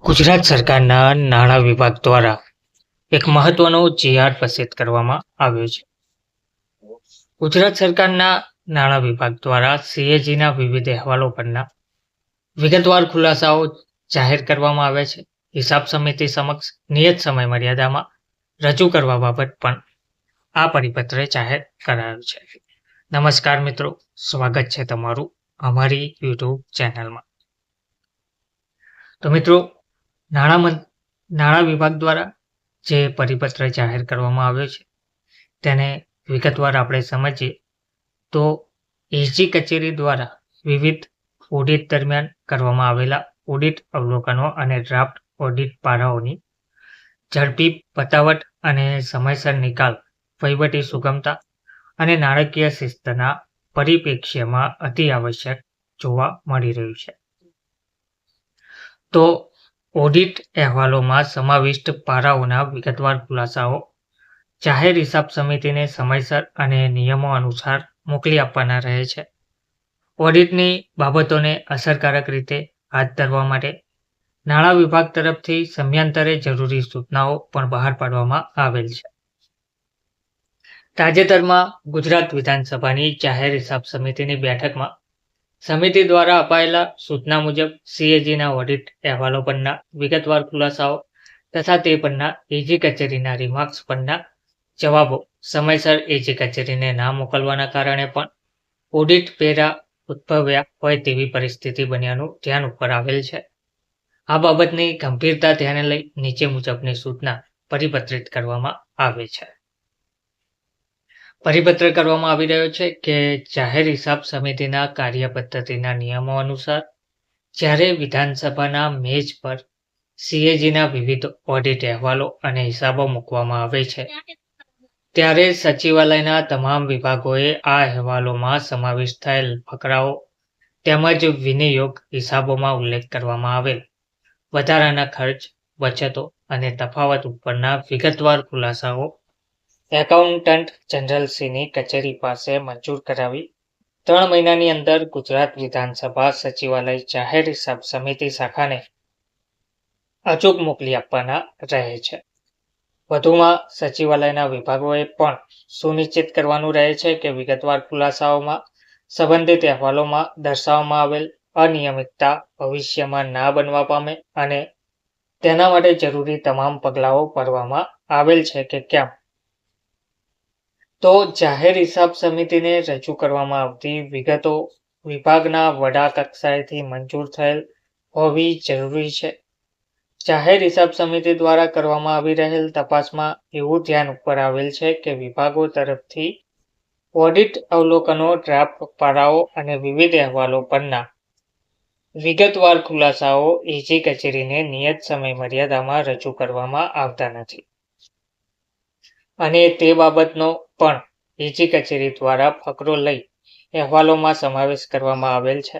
ગુજરાત સરકારના નાણાં વિભાગ દ્વારા એક મહત્વનો જીઆર પ્રસિદ્ધ કરવામાં આવ્યો છે. ગુજરાત સરકારના નાણાં વિભાગ દ્વારા સીએજીના વિવિધ અહેવાલો પરના વિગતવાર ખુલાસાઓ જાહેર કરવામાં આવે છે. હિસાબ સમિતિ સમક્ષ નિયત સમય મર્યાદામાં રજૂ કરવા બાબત પણ આ પરિપત્રે જાહેર કરાયું છે. નમસ્કાર મિત્રો, સ્વાગત છે તમારું અમારી યુટ્યુબ ચેનલમાં. તો મિત્રો, નાણાં વિભાગ દ્વારા જે પરિપત્ર જાહેર કરવામાં આવ્યો છે તેને વિગતવાર આપણે સમજીએ તો એસજી કચેરી દ્વારા વિવિધ ઓડિટ દરમિયાન કરવામાં આવેલા ઓડિટ અવલોકનો અને ડ્રાફ્ટ ઓડિટ પારાઓની ઝડપી પતાવટ અને સમયસર નિકાલ વહીવટી સુગમતા અને નાણાકીય શિસ્તના પરિપ્રેક્ષ્યમાં અતિ આવશ્યક જોવા મળી રહ્યું છે. તો ઓડિટ અહેવાલોમાં સમાવિષ્ટ પારાઓના વિગતવાર ખુલાસાઓ જાહેર હિસાબ સમિતિને સમયસર અને નિયમો અનુસાર મોકલી આપવાના રહે છે. ઓડિટની બાબતોને અસરકારક રીતે હાથ ધરવા માટે નાણાં વિભાગ તરફથી સમયાંતરે જરૂરી સૂચનાઓ પણ બહાર પાડવામાં આવેલ છે. તાજેતરમાં ગુજરાત વિધાનસભાની જાહેર હિસાબ સમિતિની બેઠકમાં સમિતિ દ્વારા અપાયેલા સૂચના મુજબ સીએજીના ઓડિટ અહેવાલો પરના વિગતવાર ખુલાસાઓ તથા તે પરના એજી કચેરીના રિમાર્ક્સ પરના જવાબો સમયસર એજી કચેરીને ના મોકલવાના કારણે પણ ઓડિટ પેરા ઉદ્ભવ્યા હોય તેવી પરિસ્થિતિ બન્યાનું ધ્યાન ઉપર આવેલ છે. આ બાબતની ગંભીરતા ધ્યાને લઈ નીચે મુજબની સૂચના પરિપત્રિત કરવામાં આવે છે. પરિપત્ર કરવામાં આવી રહ્યો છે કે જાહેર હિસાબ સમિતિના કાર્ય પદ્ધતિના નિયમો અનુસાર જ્યારે વિધાનસભાના મેજ પર સીએજીના વિવિધ ઓડિટ અહેવાલો અને હિસાબો મૂકવામાં આવે છે ત્યારે સચિવાલયના તમામ વિભાગોએ આ અહેવાલોમાં સમાવિષ્ટ થયેલ ફકરાઓ તેમજ વિનિયોગ હિસાબોમાં ઉલ્લેખ કરવામાં આવેલ વધારાના ખર્ચ, બચતો અને તફાવત ઉપરના વિગતવાર ખુલાસાઓ એકાઉન્ટન્ટ જનરલશ્રીની કચેરી પાસે મંજૂર કરાવી 3 મહિનાની અંદર ગુજરાત વિધાનસભા સચિવાલય જાહેર હિસાબ સમિતિ શાખાને અચૂક મોકલી આપવાના રહે છે. વધુમાં સચિવાલયના વિભાગોએ પણ સુનિશ્ચિત કરવાનું રહે છે કે વિગતવાર ખુલાસાઓમાં સંબંધિત અહેવાલોમાં દર્શાવવામાં આવેલ અનિયમિતતા ભવિષ્યમાં ના બનવા પામે અને તેના માટે જરૂરી તમામ પગલાઓ ભરવામાં આવેલ છે કે કેમ. તો જાહેર હિસાબ સમિતિને રજૂ કરવામાં આવતી વિગતો વિભાગના વડા કક્ષાએથી મંજૂર થયેલ હોવી જરૂરી છે. જાહેર હિસાબ સમિતિ દ્વારા કરવામાં આવી રહેલ તપાસમાં એવું ધ્યાન ઉપર આવેલ છે કે વિભાગો તરફથી ઓડિટ અવલોકનો, ડ્રાફ્ટ પારાઓ અને વિવિધ અહેવાલો પરના વિગતવાર ખુલાસાઓ એજી કચેરીને નિયત સમય મર્યાદામાં રજૂ કરવામાં આવતા નથી અને તે બાબતનો પણ એજી કચેરી દ્વારા ફકરો લઈ અહેવાલોમાં સમાવેશ કરવામાં આવેલ છે.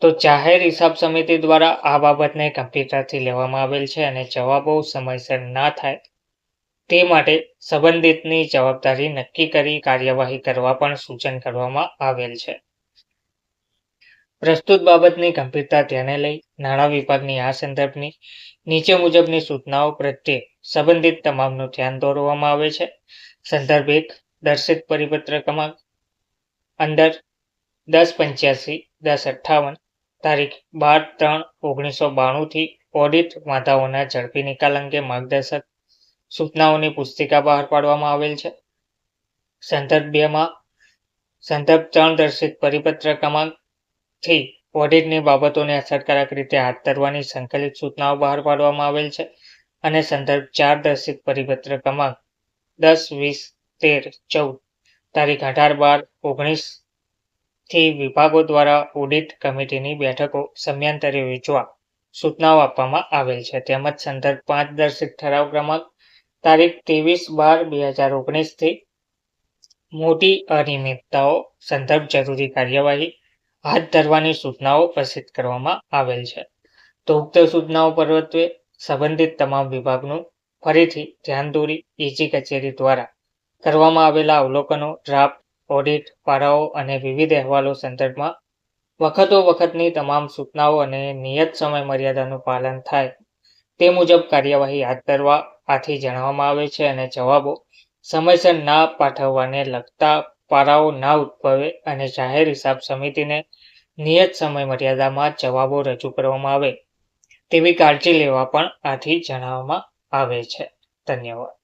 તો જાહેર હિસાબ સમિતિ દ્વારા આ બાબતને ગંભીરતાથી લેવામાં આવેલ છે અને જવાબો સમયસર ના થાય તે માટે સંબંધિતની જવાબદારી નક્કી કરી કાર્યવાહી કરવા પણ સૂચન કરવામાં આવેલ છે. પ્રસ્તુત બાબતની ગંભીરતા ધ્યાને લઈ નાણાં વિભાગની આ સંદર્ભની નીચે મુજબની સૂચનાઓ પ્રત્યે સંબંધિત તમામનું ધ્યાન દોરવામાં આવે છે. સંદર્ભ 1 દર્શિત પરિપત્ર ક્રમાંક અંદર 1085-1058 તારીખ 12/3/1992 થી ઓડિટ વાંધાઓના ઝડપી નિકાલ અંગે માર્ગદર્શક સૂચનાઓની પુસ્તિકા બહાર પાડવામાં આવેલ છે. સંદર્ભ 2 માં સંદર્ભ 3 દર્શિત પરિપત્ર ક્રમાંક થી ઓડિટની બાબતોને અસરકારક રીતે હાથ ધરવાની સંકલિત સૂચનાઓ બહાર પાડવામાં આવેલ છે અને સંદર્ભ 4 દર્શિત પરિપત્ર ક્રમાંક 10-20-13-14 તારીખ 18/12/19 થી વિભાગો દ્વારા ઓડિટ કમિટીની બેઠકો સમયાંતરે યોજવા સૂચનાઓ આપવામાં આવેલ છે. તેમજ સંદર્ભ 5 દર્શિત ઠરાવ ક્રમાંક તારીખ 23/12/2019 થી મોટી અનિયમિતતાઓ સંદર્ભ જરૂરી કાર્યવાહી હાથ ધરવાની સૂચનાઓ પ્રસિદ્ધ કરવામાં આવેલ છે. તો ઉક્ત સૂચનાઓ પરત્વે સંબંધિત તમામ વિભાગનું ફરીથી ધ્યાન દોરી એજી કચેરી દ્વારા કરવામાં આવેલા અવલોકનો, ડ્રાફ્ટ ઓડિટ પારાઓ અને વિવિધ અહેવાલો સંદર્ભમાં વખતો વખતની તમામ સૂચનાઓ અને નિયત સમય મર્યાદાનું પાલન થાય તે મુજબ કાર્યવાહી હાથ ધરવા આથી જણાવવામાં આવે છે અને જવાબો સમયસર ના પાઠવવાને લગતા પારાઓ ના ઉદ્ભવે અને જાહેર હિસાબ સમિતિને નિયત સમય મર્યાદામાં જવાબો રજૂ કરવામાં આવે તેવી કાળજી લેવા પણ આથી જણાવવામાં આવે છે. ધન્યવાદ.